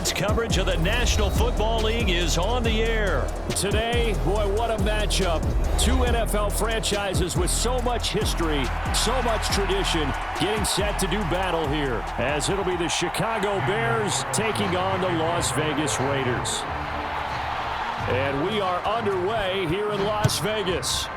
Tonight's coverage of the National Football League is on the air. Today, boy, what a matchup. Two NFL franchises with so much history, so much tradition, getting set to do battle here, as it'll be the Chicago Bears taking on the Las Vegas Raiders. And we are underway here in Las Vegas.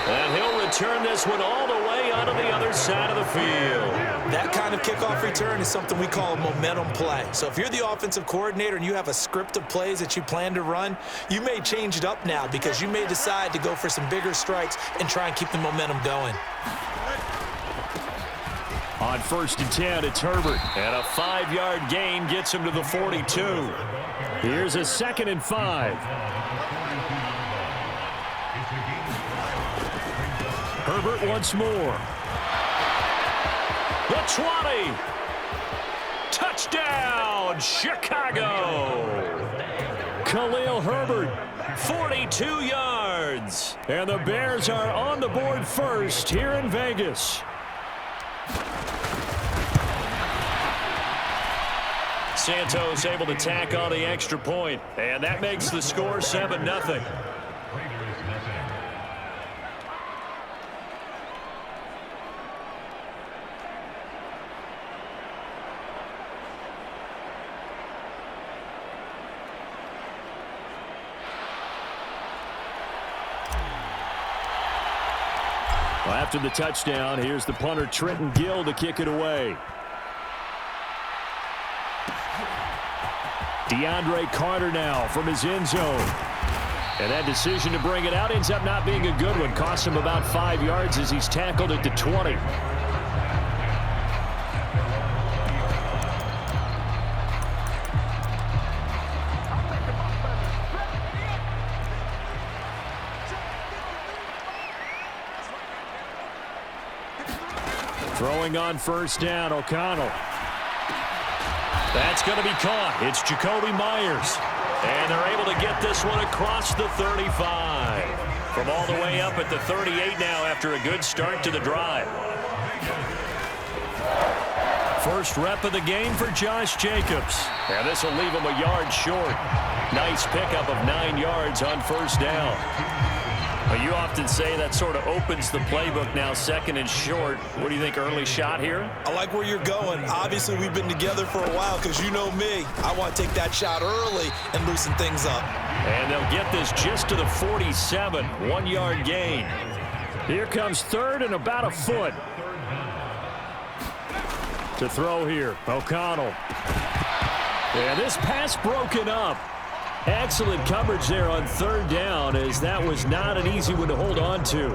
And he'll return this one all the way onto the other side of the field. That kind of kickoff return is something we call a momentum play. So if you're the offensive coordinator and you have a script of plays that you plan to run, you may change it up now because you may decide to go for some bigger strikes and try and keep the momentum going. On 1st and 10, it's Herbert. And a 5-yard gain gets him to the 42. Here's a 2nd and 5. Herbert once more. The 20. Touchdown, Chicago. Khalil Herbert, 42 yards. And the Bears are on the board first here in Vegas. Santos able to tack on the extra point, and that makes the score 7-0. Well, after the touchdown, here's the punter Trenton Gill to kick it away. DeAndre Carter now from his end zone. And that decision to bring it out ends up not being a good one. Costs him about 5 yards as he's tackled at the 20. Throwing on 1st down, O'Connell. That's going to be caught. It's Jacoby Myers. And they're able to get this one across the 35. From all the way up at the 38 now after a good start to the drive. First rep of the game for Josh Jacobs. And this will leave him a yard short. Nice pickup of 9 yards on 1st down. Well, you often say that sort of opens the playbook now, 2nd and short. What do you think, early shot here? I like where you're going. Obviously, we've been together for a while because you know me. I want to take that shot early and loosen things up. And they'll get this just to the 47, 1-yard gain. Here comes 3rd and about a foot. To throw here, O'Connell. And this pass broken up. Excellent coverage there on 3rd down, as that was not an easy one to hold on to.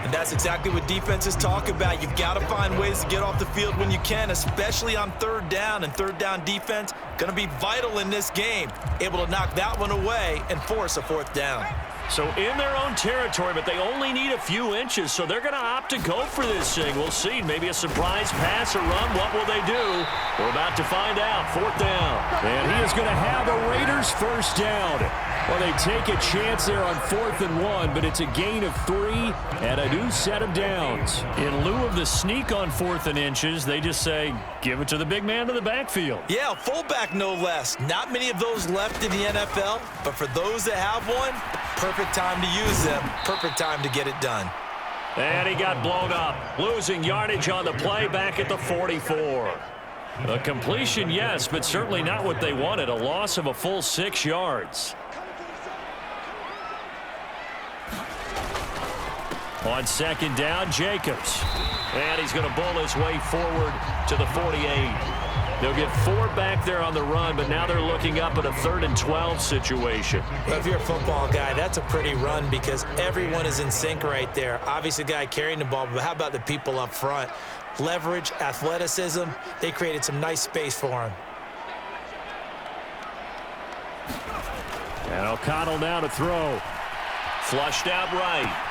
And that's exactly what defenses talk about. You've got to find ways to get off the field when you can, especially on 3rd down. And 3rd down defense going to be vital in this game. Able to knock that one away and force a 4th down. So in their own territory, but they only need a few inches, so they're going to opt to go for this thing. We'll see. Maybe a surprise pass or run. What will they do? We're about to find out. 4th down. And he is going to have a Raiders 1st down. Well, they take a chance there on 4th and 1, but it's a gain of 3 and a new set of downs. In lieu of the sneak on 4th and inches, they just say, give it to the big man to the backfield. Yeah, fullback no less. Not many of those left in the NFL, but for those that have one, perfect time to use them. Perfect time to get it done. And he got blown up. Losing yardage on the play back at the 44. A completion, yes, but certainly not what they wanted. A loss of a full 6 yards. On 2nd down, Jacobs. And he's going to bowl his way forward to the 48. They'll get 4 back there on the run, but now they're looking up at a 3rd and 12 situation. Well, if you're a football guy, that's a pretty run because everyone is in sync right there. Obviously, the guy carrying the ball, but how about the people up front? Leverage, athleticism, they created some nice space for him. And O'Connell now to throw. Flushed out right.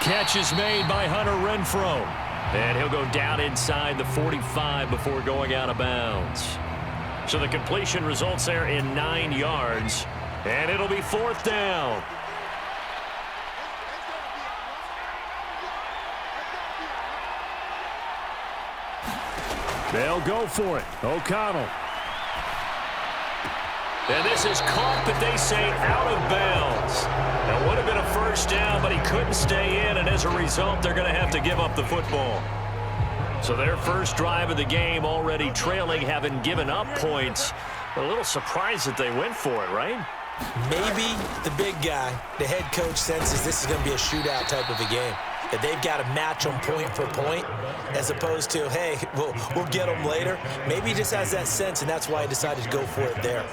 Catch is made by Hunter Renfrow. And he'll go down inside the 45 before going out of bounds. So the completion results there in 9 yards. And it'll be 4th down. They'll go for it. O'Connell. And this is caught, but they say out of bounds. That would have been a first down, but he couldn't stay in, and as a result, they're going to have to give up the football. So their first drive of the game already trailing, having given up points. But a little surprised that they went for it, right? Maybe the big guy, the head coach, senses this is going to be a shootout type of a game. That they've got to match them point for point as opposed to, hey, we'll get them later. Maybe he just has that sense, and that's why he decided to go for it there.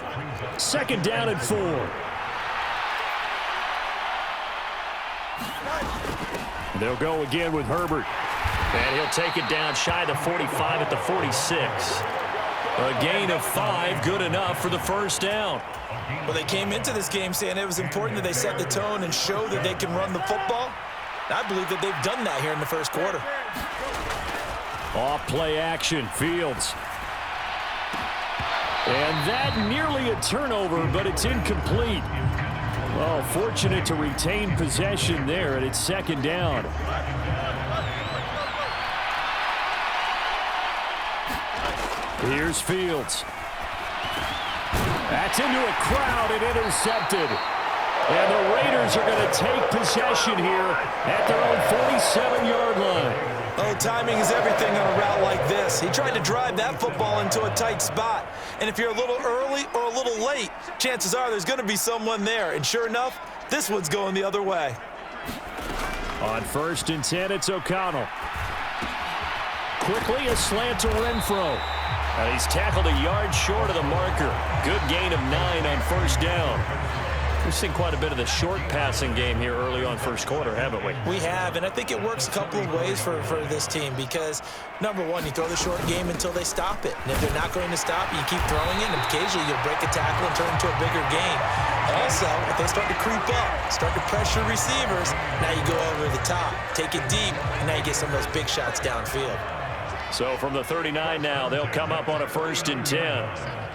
Second down and 4. They'll go again with Herbert. And he'll take it down shy of the 45 at the 46. A gain of 5, good enough for the first down. Well, they came into this game saying it was important that they set the tone and show that they can run the football. I believe that they've done that here in the first quarter. Off play action, Fields. And that nearly a turnover, but it's incomplete. Well, fortunate to retain possession there, and it's second down. Here's Fields. That's into a crowd and intercepted. And the Raiders are going to take possession here at their own 47-yard line. Oh, timing is everything on a route like this. He tried to drive that football into a tight spot. And if you're a little early or a little late, chances are there's going to be someone there. And sure enough, this one's going the other way. On 1st and 10, it's O'Connell. Quickly a slant to Renfro. And he's tackled a yard short of the marker. Good gain of 9 on first down. We've seen quite a bit of the short passing game here early on first quarter, haven't we? We have, and I think it works a couple of ways for this team because, number one, you throw the short game until they stop it. And if they're not going to stop it, you keep throwing it, and occasionally you'll break a tackle and turn it into a bigger gain. Also, if they start to creep up, start to pressure receivers, now you go over the top, take it deep, and now you get some of those big shots downfield. So from the 39 now, they'll come up on a 1st and 10.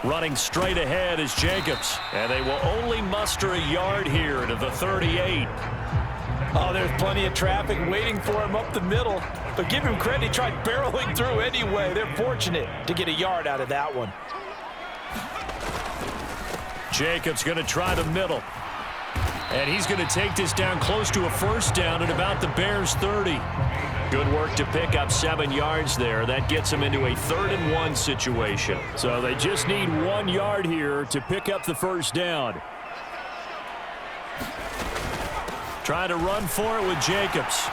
Running straight ahead is Jacobs. And they will only muster a yard here to the 38. Oh, there's plenty of traffic waiting for him up the middle. But give him credit, he tried barreling through anyway. They're fortunate to get a yard out of that one. Jacobs going to try the middle. And he's going to take this down close to a first down at about the Bears' 30. Good work to pick up 7 yards there. That gets them into a 3rd and 1 situation. So they just need 1 yard here to pick up the first down. Trying to run for it with Jacobs.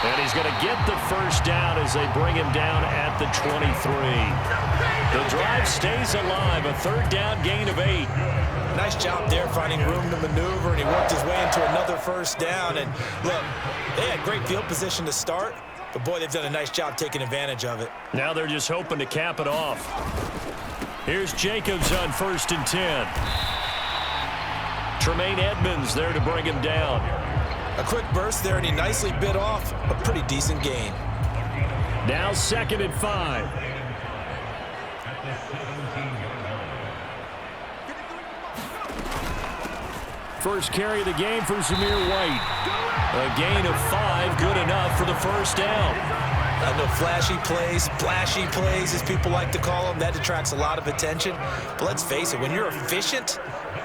And he's going to get the first down as they bring him down at the 23. The drive stays alive, a 3rd down gain of 8. Nice job there finding room to maneuver, and he worked his way into another first down. And look, they had great field position to start, but boy, they've done a nice job taking advantage of it. Now they're just hoping to cap it off. Here's Jacobs on 1st and 10. Tremaine Edmonds there to bring him down. A quick burst there, and he nicely bit off a pretty decent gain. Now 2nd and 5. First carry of the game for Zamir White. A gain of 5, good enough for the first down. I know flashy plays, splashy plays, as people like to call them, that attracts a lot of attention. But let's face it, when you're efficient,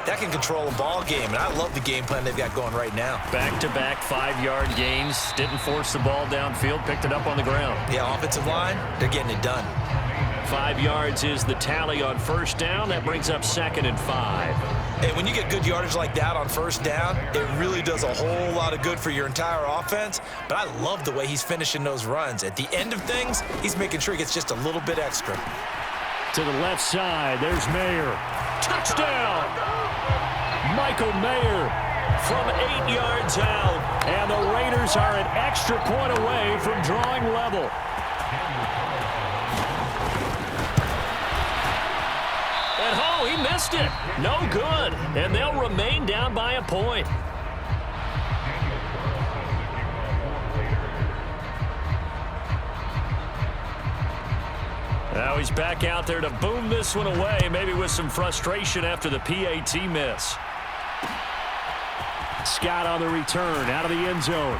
that can control a ball game, and I love the game plan they've got going right now. Back-to-back 5-yard gains, didn't force the ball downfield, picked it up on the ground. Yeah, offensive line, they're getting it done. 5 yards is the tally on first down. That brings up 2nd and 5. Hey, when you get good yardage like that on first down, it really does a whole lot of good for your entire offense. But I love the way he's finishing those runs. At the end of things, he's making sure he gets just a little bit extra. To the left side, there's Mayer. Touchdown! Michael Mayer from 8 yards out. And the Raiders are an extra point away from drawing level. He missed it. No good. And they'll remain down by a point. Now he's back out there to boom this one away, maybe with some frustration after the PAT miss. Scott on the return out of the end zone.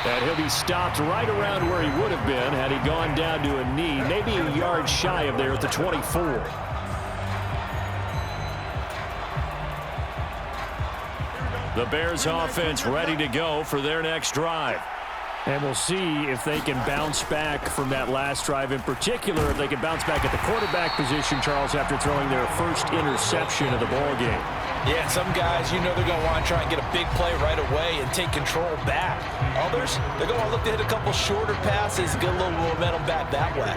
And he'll be stopped right around where he would have been had he gone down to a knee, maybe a yard shy of there at the 24. The Bears offense ready to go for their next drive. And we'll see if they can bounce back from that last drive, in particular if they can bounce back at the quarterback position, Charles, after throwing their first interception of the ball game. Yeah, some guys, you know they're going to want to try and get a big play right away and take control back. Others, they're going to look to hit a couple shorter passes and get a little momentum back that way.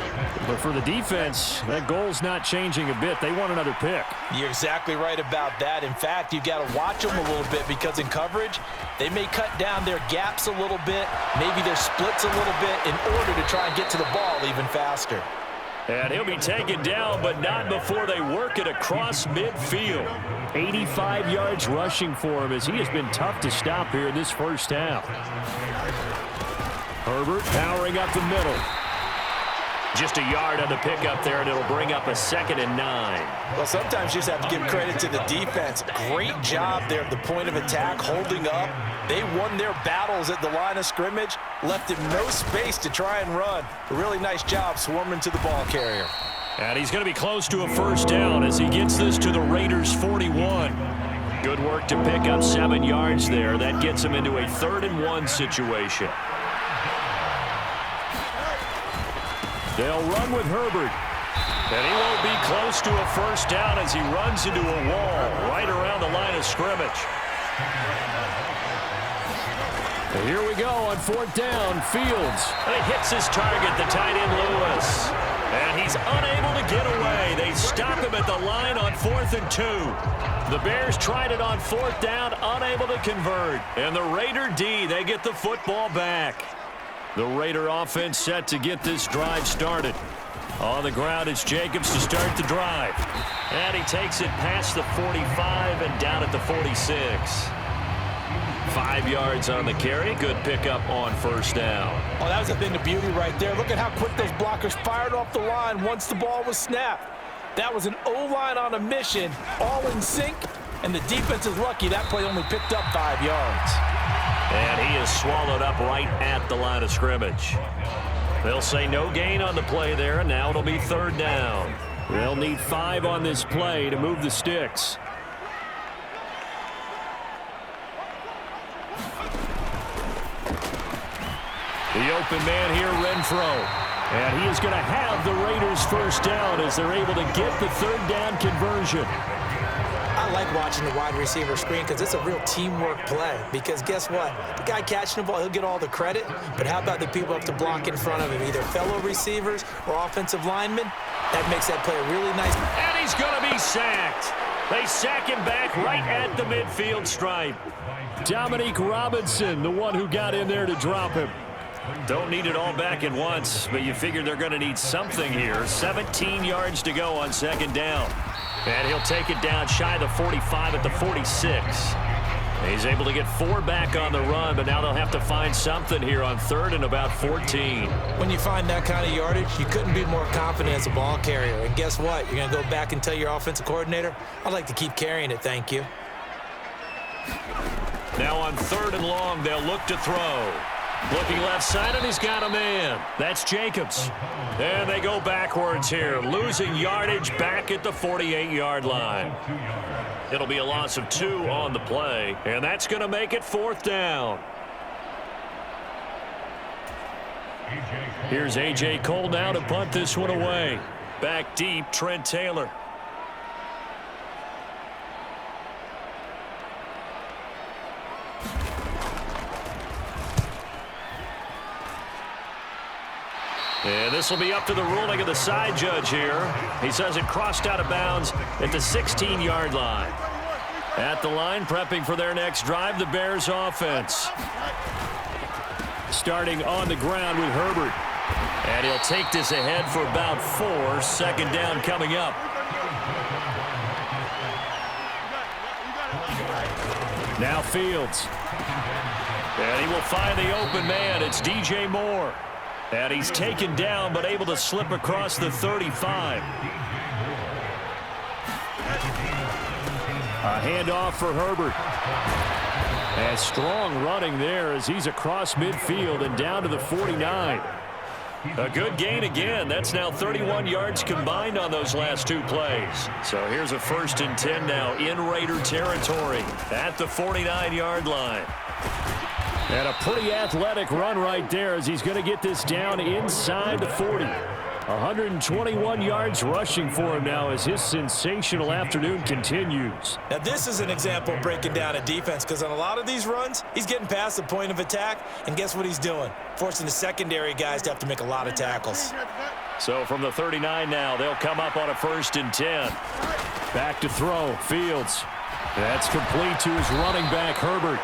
But for the defense, that goal's not changing a bit. They want another pick. You're exactly right about that. In fact, you've got to watch them a little bit because in coverage, they may cut down their gaps a little bit, maybe their splits a little bit in order to try and get to the ball even faster. And he'll be taken down, but not before they work it across midfield. 85 yards rushing for him as he has been tough to stop here in this first half. Herbert powering up the middle. Just a yard on the pickup there, and it'll bring up a 2nd and 9. Well, sometimes you just have to give credit to the defense. Great job there at the point of attack, holding up. They won their battles at the line of scrimmage, left him no space to try and run. A really nice job swarming to the ball carrier. And he's going to be close to a first down as he gets this to the Raiders' 41. Good work to pick up 7 yards there. That gets him into a 3rd and 1 situation. They'll run with Herbert. And he won't be close to a first down as he runs into a wall right around the line of scrimmage. And here we go on 4th down. Fields. And he hits his target, the tight end Lewis. And he's unable to get away. They stop him at the line on 4th and 2. The Bears tried it on 4th down, unable to convert. And the Raider D, they get the football back. The Raider offense set to get this drive started. On the ground, it's Jacobs to start the drive. And he takes it past the 45 and down at the 46. 5 yards on the carry. Good pickup on first down. Oh, that was a thing of beauty right there. Look at how quick those blockers fired off the line once the ball was snapped. That was an O-line on a mission, all in sync, and the defense is lucky that play only picked up 5 yards. And he is swallowed up right at the line of scrimmage. They'll say no gain on the play there, and now it'll be 3rd down. They'll need 5 on this play to move the sticks. The open man here, Renfro. And he is going to have the Raiders first down as they're able to get the 3rd down conversion. I like watching the wide receiver screen because it's a real teamwork play. Because guess what? The guy catching the ball, he'll get all the credit. But how about the people up to block in front of him, either fellow receivers or offensive linemen? That makes that play really nice. And he's going to be sacked. They sack him back right at the midfield stripe. Dominique Robinson, the one who got in there to drop him. Don't need it all back at once, but you figure they're going to need something here. 17 yards to go on 2nd down. And he'll take it down shy of the 45 at the 46. He's able to get 4 back on the run, but now they'll have to find something here on 3rd and about 14. When you find that kind of yardage, you couldn't be more confident as a ball carrier. And guess what? You're going to go back and tell your offensive coordinator, I'd like to keep carrying it, thank you. Now on 3rd and long, they'll look to throw. Looking left side, and he's got a man. That's Jacobs. And they go backwards here, losing yardage back at the 48-yard line. It'll be a loss of 2 on the play, and that's going to make it 4th down. Here's A.J. Cole now to punt this one away. Back deep, Trent Taylor. And this will be up to the ruling of the side judge here. He says it crossed out of bounds at the 16-yard line. At the line, prepping for their next drive, the Bears offense. Starting on the ground with Herbert. And he'll take this ahead for about 4. 2nd down coming up. Now Fields. And he will find the open man. It's DJ Moore. And he's taken down, but able to slip across the 35. A handoff for Herbert. And strong running there as he's across midfield and down to the 49. A good gain again. That's now 31 yards combined on those last two plays. So here's a 1st and 10 now in Raider territory at the 49-yard line. And a pretty athletic run right there as he's going to get this down inside the 40. 121 yards rushing for him now as his sensational afternoon continues. Now this is an example of breaking down a defense, because on a lot of these runs, he's getting past the point of attack, and guess what he's doing? Forcing the secondary guys to have to make a lot of tackles. So from the 39 now, they'll come up on a 1st and 10. Back to throw, Fields. That's complete to his running back, Herbert.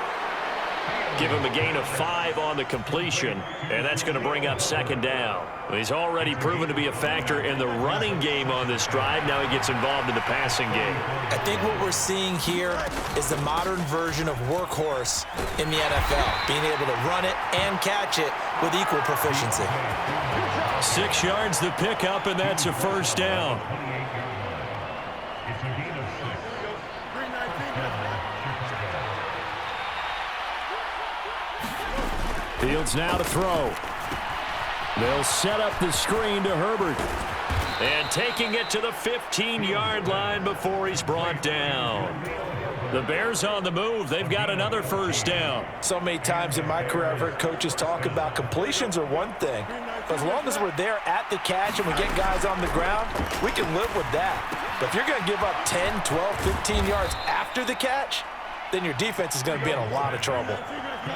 Give him a gain of 5 on the completion, and that's going to bring up 2nd down. He's already proven to be a factor in the running game on this drive. Now he gets involved in the passing game. I think what we're seeing here is the modern version of workhorse in the NFL, being able to run it and catch it with equal proficiency. 6 yards the pickup, and that's a 1st down. Fields now to throw. They'll set up the screen to Herbert. And taking it to the 15-yard line before he's brought down. The Bears on the move. They've got another 1st down. So many times in my career I've heard coaches talk about completions are one thing. But as long as we're there at the catch and we get guys on the ground, we can live with that. But if you're going to give up 10, 12, 15 yards after the catch, then your defense is going to be in a lot of trouble.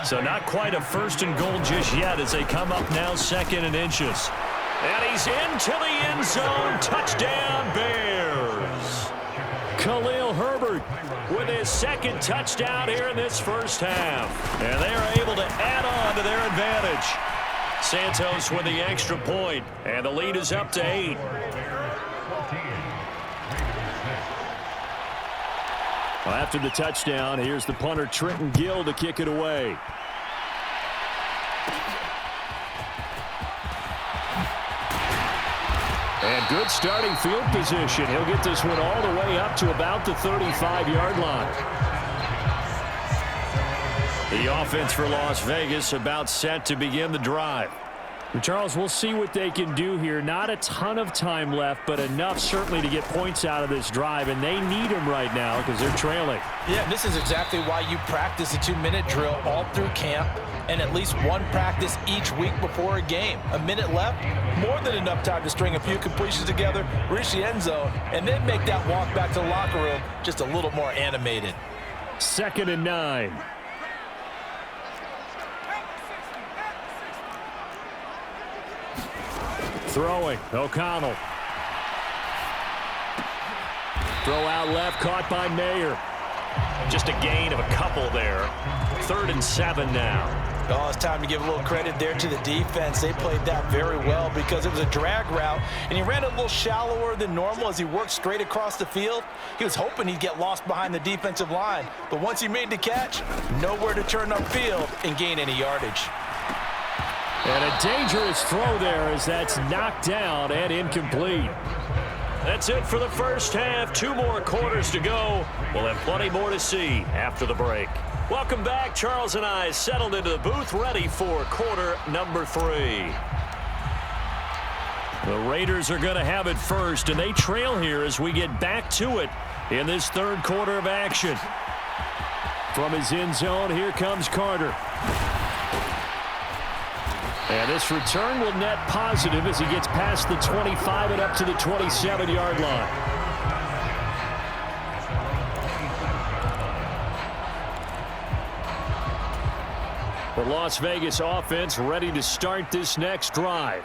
So not quite a 1st and goal just yet as they come up now 2nd and inches. And he's into the end zone. Touchdown, Bears. Khalil Herbert with his 2nd touchdown here in this 1st half. And they are able to add on to their advantage. Santos with the extra point, and the lead is up to 8. Well, after the touchdown, here's the punter Trenton Gill to kick it away. And good starting field position. He'll get this one all the way up to about the 35-yard line. The offense for Las Vegas about set to begin the drive. And Charles, we'll see what they can do here. Not a ton of time left, but enough certainly to get points out of this drive, and they need them right now because they're trailing. Yeah, this is exactly why you practice a 2-minute drill all through camp and at least one practice each week before a game. A minute left, more than enough time to string a few completions together, reach the end zone, and then make that walk back to the locker room just a little more animated. 2nd and 9. Throwing, O'Connell. Throw out left, caught by Mayer. Just a gain of a couple there. 3rd and 7 now. Oh, it's time to give a little credit there to the defense. They played that very well because it was a drag route, and he ran a little shallower than normal as he worked straight across the field. He was hoping he'd get lost behind the defensive line, but once he made the catch, nowhere to turn upfield and gain any yardage. And a dangerous throw there as that's knocked down and incomplete. That's it for the 1st half. 2 more quarters to go. We'll have plenty more to see after the break. Welcome back. Charles and I settled into the booth ready for quarter number 3. The Raiders are going to have it first, and they trail here as we get back to it in this 3rd quarter of action. From his end zone, here comes Carter. And this return will net positive as he gets past the 25 and up to the 27-yard line. The Las Vegas offense ready to start this next drive.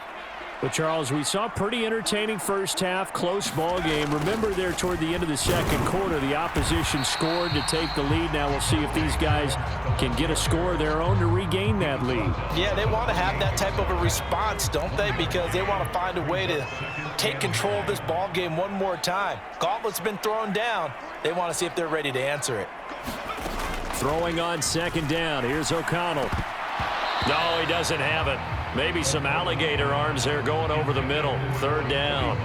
But, Charles, we saw a pretty entertaining 1st half, close ball game. Remember there toward the end of the 2nd quarter, the opposition scored to take the lead. Now we'll see if these guys can get a score of their own to regain that lead. Yeah, they want to have that type of a response, don't they? Because they want to find a way to take control of this ball game one more time. Gauntlet's been thrown down. They want to see if they're ready to answer it. Throwing on 2nd down. Here's O'Connell. No, he doesn't have it. Maybe some alligator arms there going over the middle. 3rd down.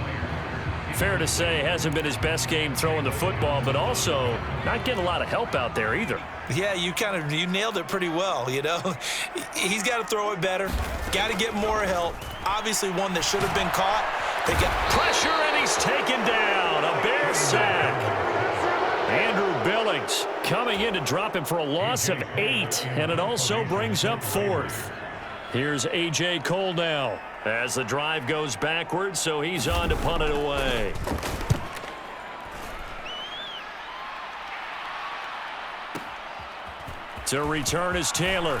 fair to say hasn't been his best game throwing the football, but also not getting a lot of help out there either. Yeah, you nailed it pretty well, you know. He's got to throw it better, got to get more help. Obviously one that should have been caught. They got pressure, and he's taken down. A Bears sack. Andrew Billings coming in to drop him for a loss of 8, and it also brings up 4th. Here's A.J. Cole now as the drive goes backwards, so he's on to punt it away. To return is Taylor,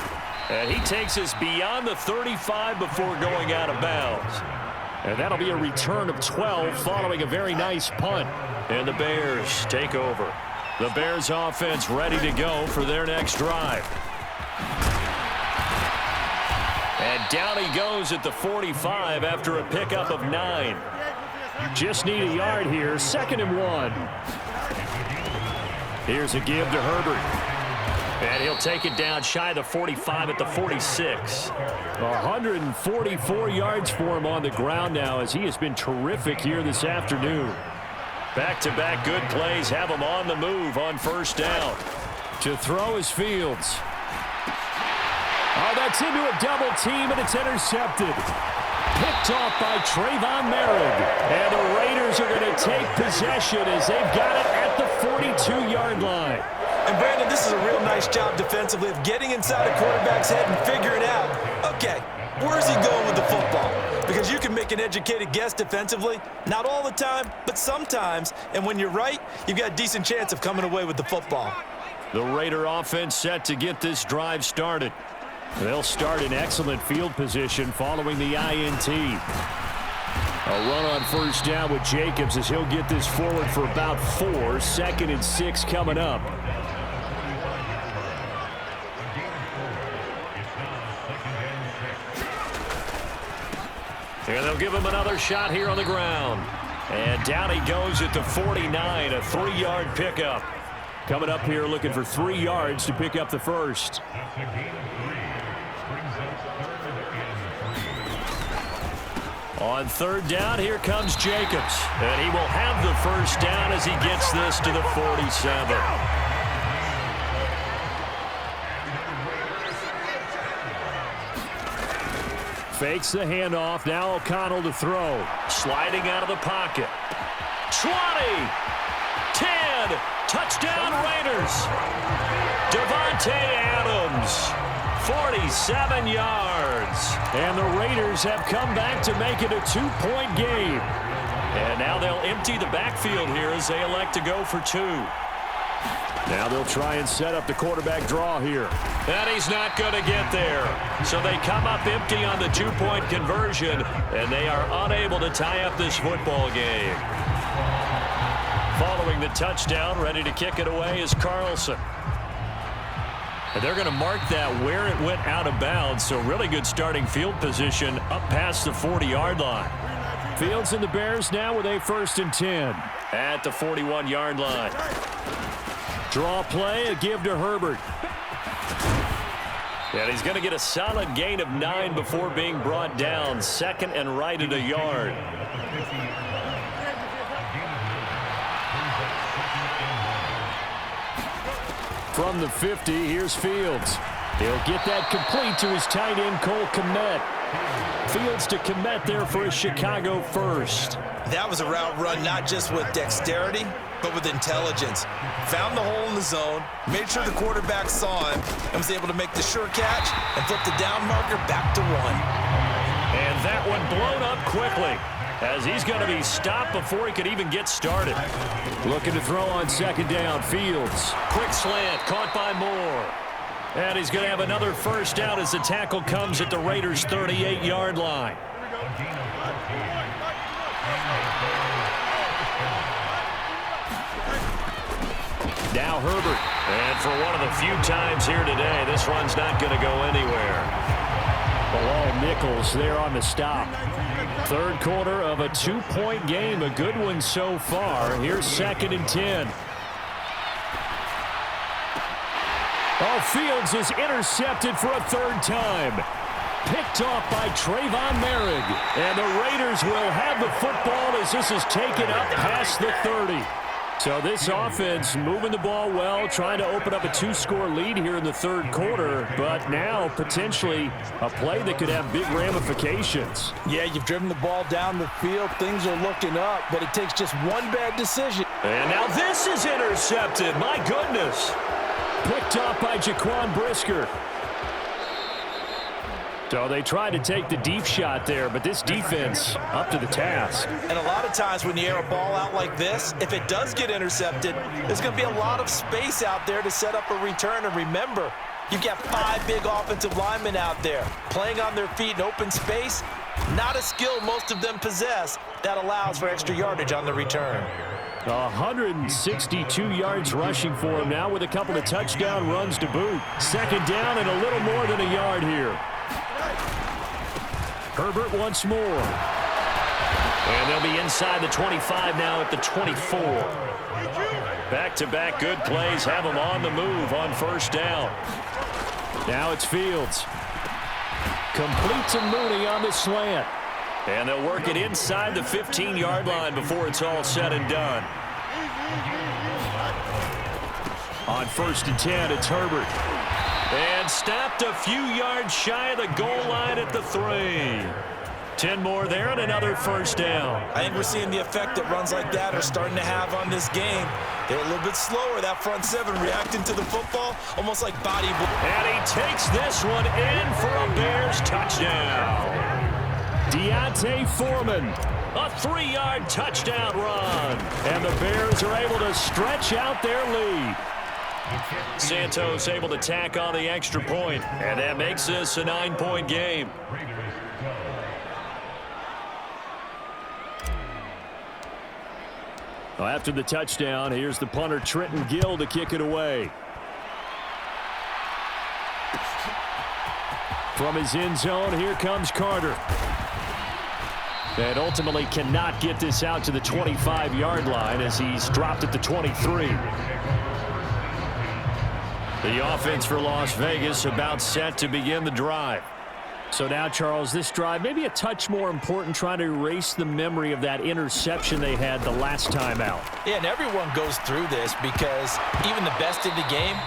and he takes us beyond the 35 before going out of bounds. And that'll be a return of 12 following a very nice punt. And the Bears take over. The Bears offense ready to go for their next drive. And down he goes at the 45 after a pickup of 9. Just need a yard here, 2nd and 1. Here's a give to Herbert. And he'll take it down shy of the 45 at the 46. 144 yards for him on the ground now as he has been terrific here this afternoon. Back-to-back good plays have him on the move on first down. To throw is Fields. Oh, that's into a double team, and it's intercepted. Picked off by Trayvon Merritt. And the Raiders are going to take possession as they've got it at the 42-yard line. And, Brandon, this is a real nice job defensively of getting inside a quarterback's head and figuring out, okay, where's he going with the football? Because you can make an educated guess defensively, not all the time, but sometimes. And when you're right, you've got a decent chance of coming away with the football. The Raider offense set to get this drive started. They'll start in excellent field position following the INT. A run on first down with Jacobs as he'll get this forward for about 4. 2nd and 6 coming up. And they'll give him another shot here on the ground. And down he goes at the 49, a 3-yard pickup. Coming up here looking for 3 yards to pick up the first. On 3rd down, here comes Jacobs. And he will have the first down as he gets this to the 47. Fakes the handoff. Now O'Connell to throw. Sliding out of the pocket. 20. 10. Touchdown Raiders. Devontae Adams. 47 yards. And the Raiders have come back to make it a 2-point game. And now they'll empty the backfield here as they elect to go for 2. Now they'll try and set up the quarterback draw here. And he's not going to get there. So they come up empty on the 2-point conversion, and they are unable to tie up this football game. Following the touchdown, ready to kick it away is Carlson. And they're going to mark that where it went out of bounds, so really good starting field position up past the 40-yard line. Fields and the Bears now with a 1st and 10 at the 41-yard line. Draw play, a give to Herbert. And he's going to get a solid gain of 9 before being brought down. 2nd and right at a yard. From the 50, here's Fields. He'll get that complete to his tight end, Cole Kmet. Fields to Kmet there for a Chicago first. That was a route run not just with dexterity, but with intelligence. Found the hole in the zone, made sure the quarterback saw him, and was able to make the sure catch and flip the down marker back to 1. And that one blown up quickly as he's going to be stopped before he could even get started. Looking to throw on 2nd down, Fields. Quick slant, caught by Moore. And he's going to have another first down as the tackle comes at the Raiders' 38-yard line. Now Herbert. And for one of the few times here today, this run's not going to go anywhere. Bilal Nichols there on the stop. 3rd quarter of a 2-point game. A good one so far. Here's 2nd and 10. Oh, Fields is intercepted for a 3rd time. Picked off by Trayvon Merrick. And the Raiders will have the football as this is taken up past the 30. So this offense moving the ball well, trying to open up a 2-score lead here in the third quarter, but now potentially a play that could have big ramifications. Yeah, you've driven the ball down the field. Things are looking up, but it takes just one bad decision. And now this is intercepted. My goodness. Picked off by Jaquan Brisker. So they tried to take the deep shot there, but this defense up to the task. And a lot of times when you air a ball out like this, if it does get intercepted, there's going to be a lot of space out there to set up a return. And remember, you've got 5 big offensive linemen out there playing on their feet in open space. Not a skill most of them possess that allows for extra yardage on the return. 162 yards rushing for him now with a couple of touchdown runs to boot. Second down and a little more than a yard here. Herbert once more. And they'll be inside the 25 now at the 24. Back-to-back good plays have them on the move on first down. Now it's Fields. Complete to Mooney on the slant. And they'll work it inside the 15-yard line before it's all said and done. On 1st and 10, it's Herbert. And stopped a few yards shy of the goal line at the 3. 10 more there and another first down. I think we're seeing the effect that runs like that are starting to have on this game. They're a little bit slower, that front 7, reacting to the football, almost like bodyboard. And he takes this one in for a Bears touchdown. Deontay Foreman. A 3-yard touchdown run. And the Bears are able to stretch out their lead. Santos able to tack on the extra point, and that makes this a 9-point game. Well, after the touchdown, here's the punter Trenton Gill to kick it away. From his end zone, here comes Carter. And ultimately cannot get this out to the 25-yard line as he's dropped at the 23. The offense for Las Vegas about set to begin the drive. So now, Charles, this drive maybe a touch more important, trying to erase the memory of that interception they had the last time out. Yeah, and everyone goes through this because even the best in the game,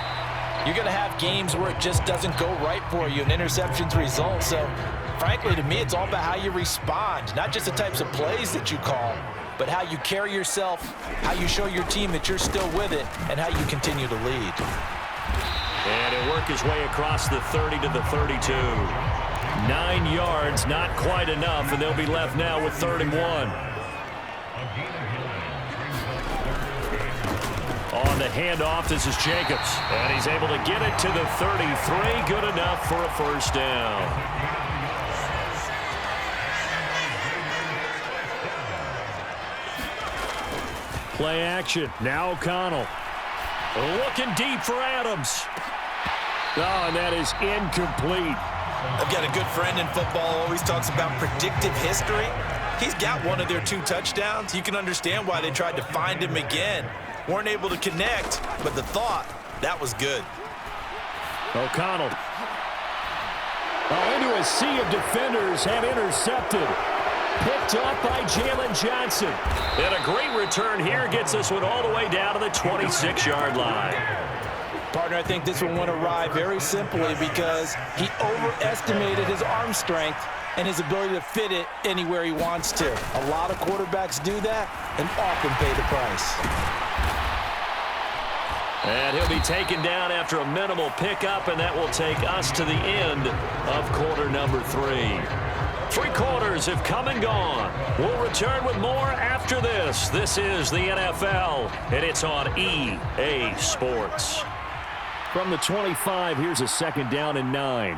you're going to have games where it just doesn't go right for you and interceptions result. So, frankly, to me, it's all about how you respond, not just the types of plays that you call, but how you carry yourself, how you show your team that you're still with it, and how you continue to lead. And he'll work his way across the 30 to the 32. 9 yards, not quite enough, and they'll be left now with 3rd and 1. On the handoff, this is Jacobs. And he's able to get it to the 33. Good enough for a first down. Play action. Now O'Connell. Looking deep for Adams. Oh, and that is incomplete. I've got a good friend in football, always talks about predictive history. He's got one of their 2 touchdowns. You can understand why they tried to find him again. Weren't able to connect, but the thought, that was good. O'Connell. Oh, into a sea of defenders have intercepted. Picked up by Jalen Johnson. And a great return here gets this one all the way down to the 26-yard line. Partner, I think this one went awry very simply because he overestimated his arm strength and his ability to fit it anywhere he wants to. A lot of quarterbacks do that and often pay the price. And he'll be taken down after a minimal pickup, and that will take us to the end of quarter number 3. 3 quarters have come and gone. We'll return with more after this. This is the NFL, and it's on EA Sports. From the 25, here's a 2nd down and 9.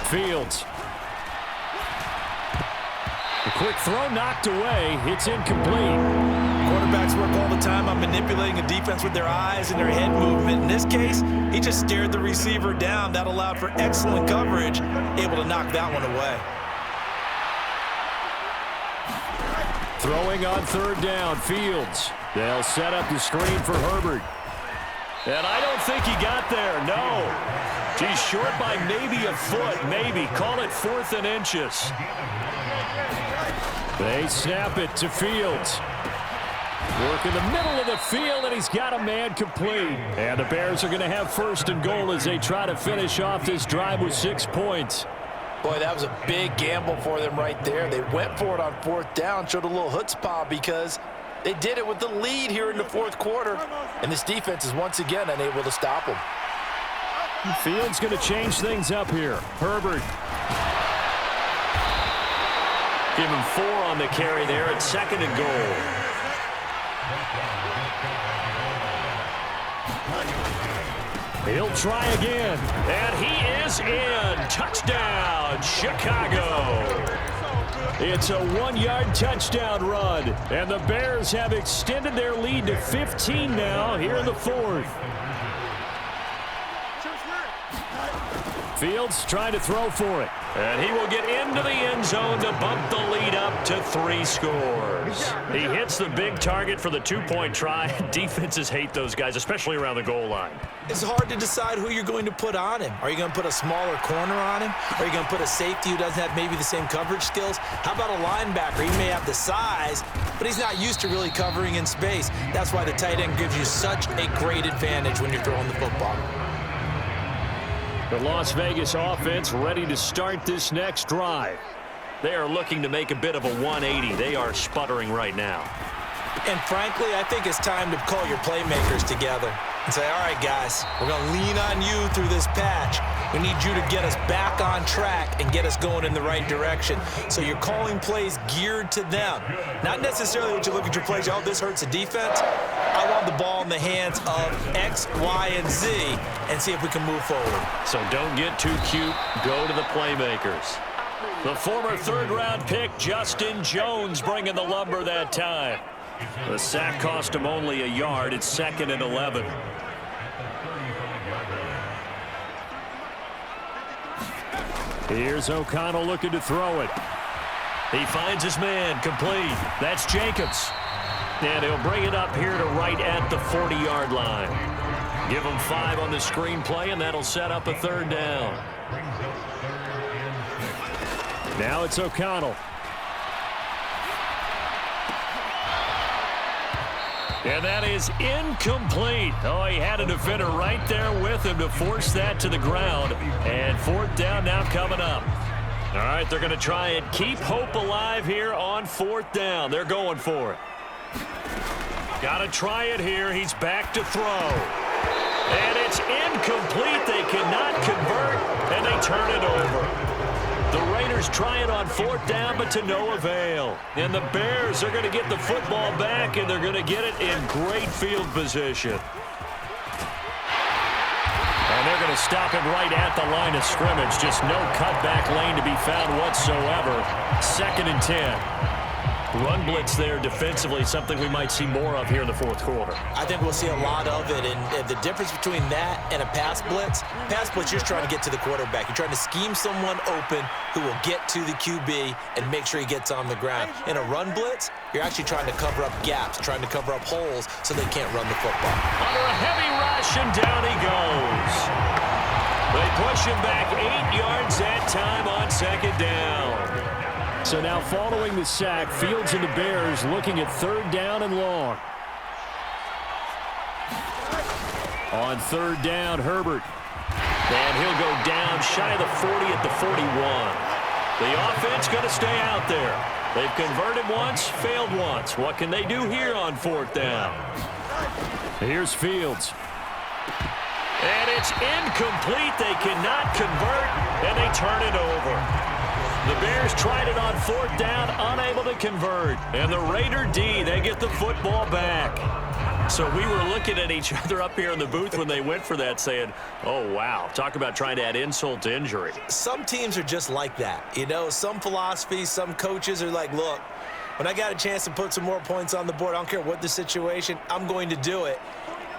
Fields. A quick throw knocked away. It's incomplete. Quarterbacks work all the time on manipulating a defense with their eyes and their head movement. In this case, he just stared the receiver down. That allowed for excellent coverage, able to knock that one away. Throwing on 3rd down, Fields. They'll set up the screen for Herbert. And I don't think he got there, no. He's short by maybe a foot, maybe. Call it 4th and inches. They snap it to Fields. Work in the middle of the field, and he's got a man complete. And the Bears are going to have 1st and goal as they try to finish off this drive with 6 points. Boy, that was a big gamble for them right there. They went for it on 4th down, showed a little chutzpah because they did it with the lead here in the 4th quarter. And this defense is once again unable to stop them. Fields going to change things up here. Herbert. Give him 4 on the carry there at 2nd and goal. He'll try again. And he is in. Touchdown, Chicago. It's a 1-yard touchdown run. And the Bears have extended their lead to 15 now here in the 4th. Fields trying to throw for it. And he will get into the end zone to bump the lead up to 3 scores. He hits the big target for the 2-point try. Defenses hate those guys, especially around the goal line. It's hard to decide who you're going to put on him. Are you going to put a smaller corner on him? Are you going to put a safety who doesn't have maybe the same coverage skills? How about a linebacker? He may have the size, but he's not used to really covering in space. That's why the tight end gives you such a great advantage when you're throwing the football. The Las Vegas offense ready to start this next drive. They are looking to make a bit of a 180. They are sputtering right now. And frankly, I think it's time to call your playmakers together and say, all right, guys, we're going to lean on you through this patch. We need you to get us back on track and get us going in the right direction. So you're calling plays geared to them. Not necessarily what you look at your plays, oh, this hurts the defense. I want the ball in the hands of X, Y, and Z and see if we can move forward. So don't get too cute. Go to the playmakers. The former 3rd-round pick, Justin Jones, bringing the lumber that time. The sack cost him only a yard. It's 2nd and 11. Here's O'Connell looking to throw it. He finds his man, complete. That's Jacobs. And he'll bring it up here to right at the 40-yard line. Give him 5 on the screenplay, and that'll set up a 3rd down. Now it's O'Connell. And that is incomplete. Oh, he had a defender right there with him to force that to the ground. And 4th down now coming up. All right, they're going to try and keep hope alive here on 4th down. They're going for it. Got to try it here. He's back to throw. And it's incomplete. They cannot convert, and they turn it over. The Raiders try it on 4th down, but to no avail. And the Bears are going to get the football back, and they're going to get it in great field position. And they're going to stop him right at the line of scrimmage. Just no cutback lane to be found whatsoever. 2nd and 10. Run blitz there defensively, something we might see more of here in the 4th quarter. I think we'll see a lot of it, and the difference between that and a pass blitz, you're just trying to get to the quarterback. You're trying to scheme someone open who will get to the QB and make sure he gets on the ground. In a run blitz, you're actually trying to cover up gaps, trying to cover up holes so they can't run the football. Under a heavy rush, and down he goes. They push him back 8 yards that time on 2nd down. So now following the sack, Fields and the Bears looking at 3rd down and long. On 3rd down, Herbert. And he'll go down shy of the 40 at the 41. The offense going to stay out there. They've converted once, failed once. What can they do here on 4th down? Here's Fields. And it's incomplete. They cannot convert, and they turn it over. The Bears tried it on 4th down, unable to convert. And the Raider D, they get the football back. So we were looking at each other up here in the booth when they went for that saying, oh, wow, talk about trying to add insult to injury. Some teams are just like that. You know, some philosophies, some coaches are like, look, when I got a chance to put some more points on the board, I don't care what the situation, I'm going to do it.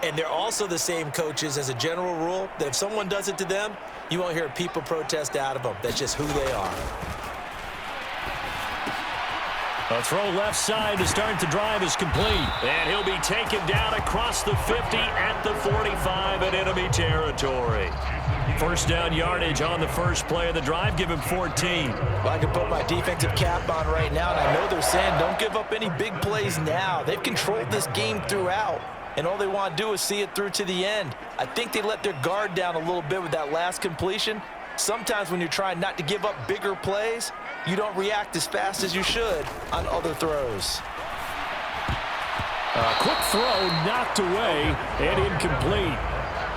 And they're also the same coaches as a general rule that if someone does it to them, you won't hear a people protest out of them. That's just who they are. A throw left side to start the drive is complete. And he'll be taken down across the 50 at the 45 in enemy territory. First down yardage on the first play of the drive. Give him 14. Well, I can put my defensive cap on right now, and I know they're saying don't give up any big plays now. They've controlled this game throughout, and all they want to do is see it through to the end. I think they let their guard down a little bit with that last completion. Sometimes when you're trying not to give up bigger plays, you don't react as fast as you should on other throws. A quick throw knocked away and incomplete.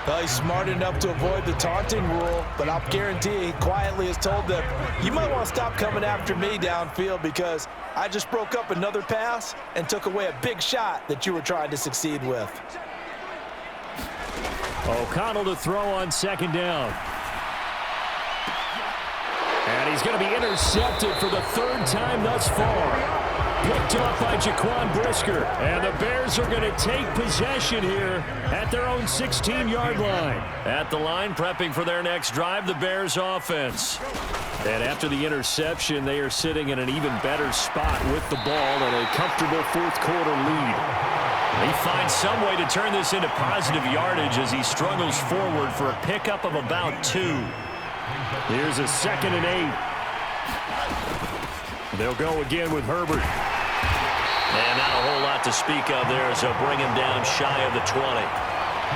Well, he's smart enough to avoid the taunting rule, but I'll guarantee he quietly has told them, you might want to stop coming after me downfield because I just broke up another pass and took away a big shot that you were trying to succeed with. O'Connell to throw on second down. And he's going to be intercepted for the third time thus far. Picked off by Jaquan Brisker. And the Bears are going to take possession here at their own 16-yard line. At the line, prepping for their next drive, the Bears offense. And after the interception, they are sitting in an even better spot with the ball and a comfortable fourth-quarter lead. He finds some way to turn this into positive yardage as he struggles forward for a pickup of about 2. Here's a 2nd and 8. They'll go again with Herbert. And not a whole lot to speak of there as they'll bring him down shy of the 20.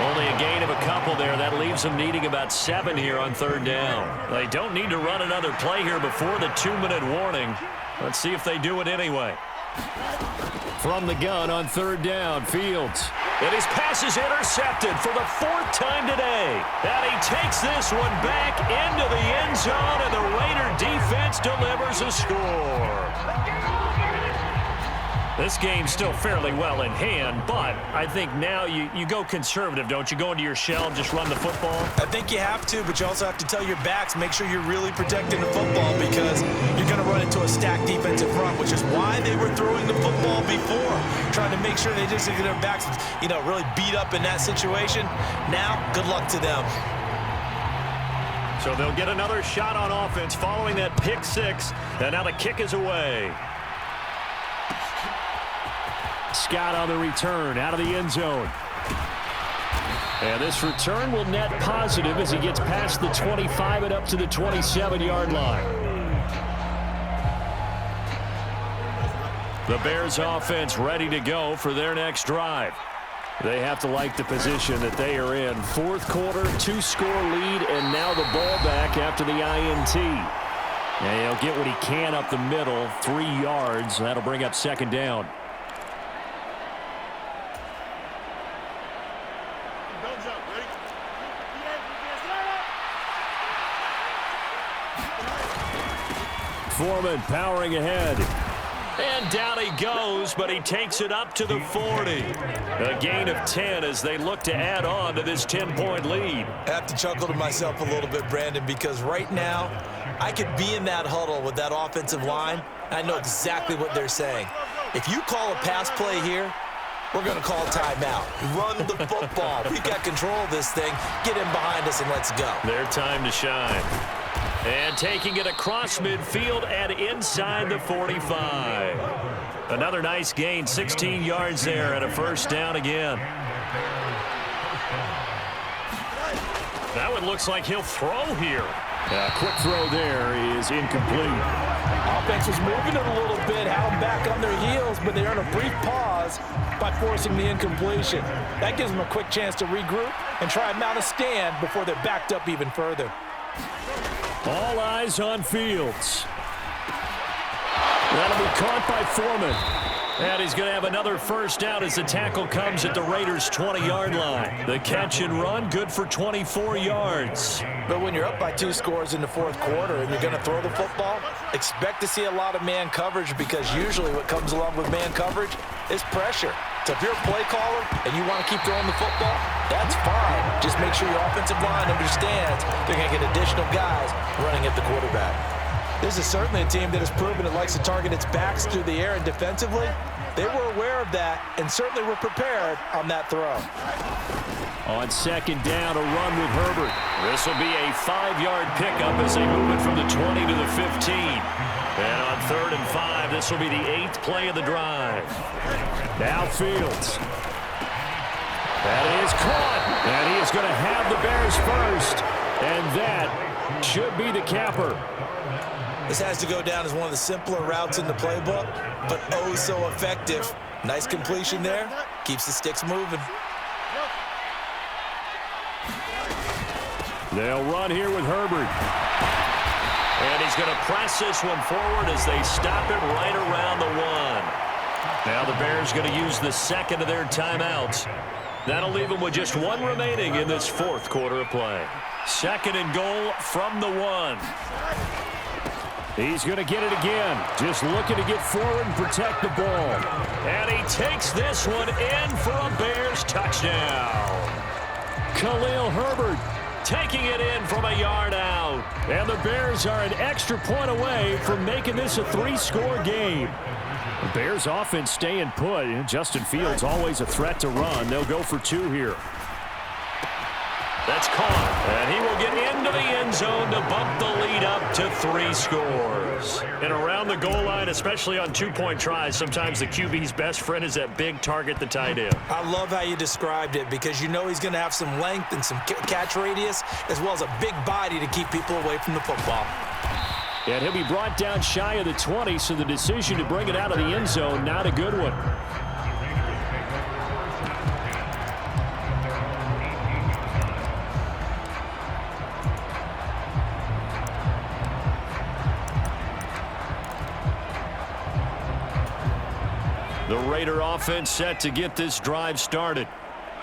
Only a gain of a couple there. That leaves them needing about 7 here on third down. They don't need to run another play here before the 2-minute warning. Let's see if they do it anyway. From the gun on third down, Fields. And his pass is intercepted for the 4th time today. And he takes this one back into the end zone, and the Raider defense delivers a score. This game's still fairly well in hand, but I think now you go conservative, don't you? Go into your shell and just run the football? I think you have to, but you also have to tell your backs, make sure you're really protecting the football because you're going to run into a stacked defensive front, which is why they were throwing the football before, trying to make sure they just get their backs, really beat up in that situation. Now, good luck to them. So they'll get another shot on offense following that pick 6, and now the kick is away. Scott on the return out of the end zone. And this return will net positive as he gets past the 25 and up to the 27-yard line. The Bears offense ready to go for their next drive. They have to like the position that they are in. Fourth quarter, 2-score lead, and now the ball back after the INT. And he'll get what he can up the middle, 3 yards. That'll bring up second down. Foreman powering ahead. And down he goes, but he takes it up to the 40. A gain of 10 as they look to add on to this 10-point lead. I have to chuckle to myself a little bit, Brandon, because right now I could be in that huddle with that offensive line. I know exactly what they're saying. If you call a pass play here, we're going to call timeout. Run the football. We've got control of this thing. Get in behind us and let's go. Their time to shine. And taking it across midfield and inside the 45. Another nice gain, 16 yards there and a first down again. That one looks like he'll throw here. A quick throw there is incomplete. Offense was moving it a little bit, had them back on their heels, but they earned a brief pause by forcing the incompletion. That gives them a quick chance to regroup and try and mount a stand before they're backed up even further. All eyes on Fields. That'll be caught by Foreman. And he's going to have another first down as the tackle comes at the Raiders' 20-yard line. The catch and run, good for 24 yards. But when you're up by 2 scores in the fourth quarter and you're going to throw the football, expect to see a lot of man coverage because usually what comes along with man coverage is pressure. So if you're a play caller and you want to keep throwing the football, that's fine. Just make sure your offensive line understands they're going to get additional guys running at the quarterback. This is certainly a team that has proven it likes to target its backs through the air and defensively. They were aware of that and certainly were prepared on that throw. On second down, a run with Herbert. This will be a 5-yard pickup as they move it from the 20 to the 15. And on 3rd and 5, this will be the 8th play of the drive. Now Fields. That is caught. And he is going to have the Bears first. And that should be the capper. This has to go down as one of the simpler routes in the playbook, but oh so effective. Nice completion there. Keeps the sticks moving. They'll run here with Herbert. And he's going to press this one forward as they stop it right around the 1. Now the Bears going to use the second of their timeouts. That'll leave them with just 1 remaining in this 4th quarter of play. 2nd and goal from the 1. He's going to get it again. Just looking to get forward and protect the ball. And he takes this one in for a Bears touchdown. Khalil Herbert taking it in from a yard out. And the Bears are an extra point away from making this a 3-score game. The Bears offense staying put. Justin Fields always a threat to run. They'll go for 2 here. That's caught, and he will get into the end zone to bump the lead up to 3 scores. And around the goal line, especially on 2-point tries, sometimes the QB's best friend is that big target, the tight end. I love how you described it because you know he's going to have some length and some catch radius as well as a big body to keep people away from the football. And he'll be brought down shy of the 20, so the decision to bring it out of the end zone, not a good one. The Raider offense set to get this drive started.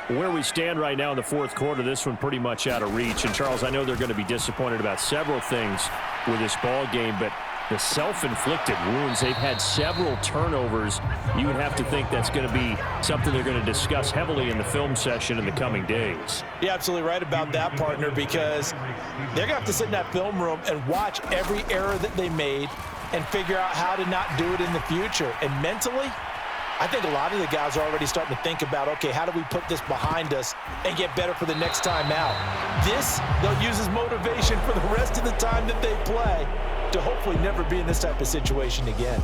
Where we stand right now in the 4th quarter, this one pretty much out of reach. And, Charles, I know they're going to be disappointed about several things with this ball game, but the self-inflicted wounds, they've had several turnovers. You would have to think that's going to be something they're going to discuss heavily in the film session in the coming days. You're absolutely right about that, partner, because they're going to have to sit in that film room and watch every error that they made and figure out how to not do it in the future. And mentally, I think a lot of the guys are already starting to think about, okay, how do we put this behind us and get better for the next time out? This, they'll use as motivation for the rest of the time that they play to hopefully never be in this type of situation again.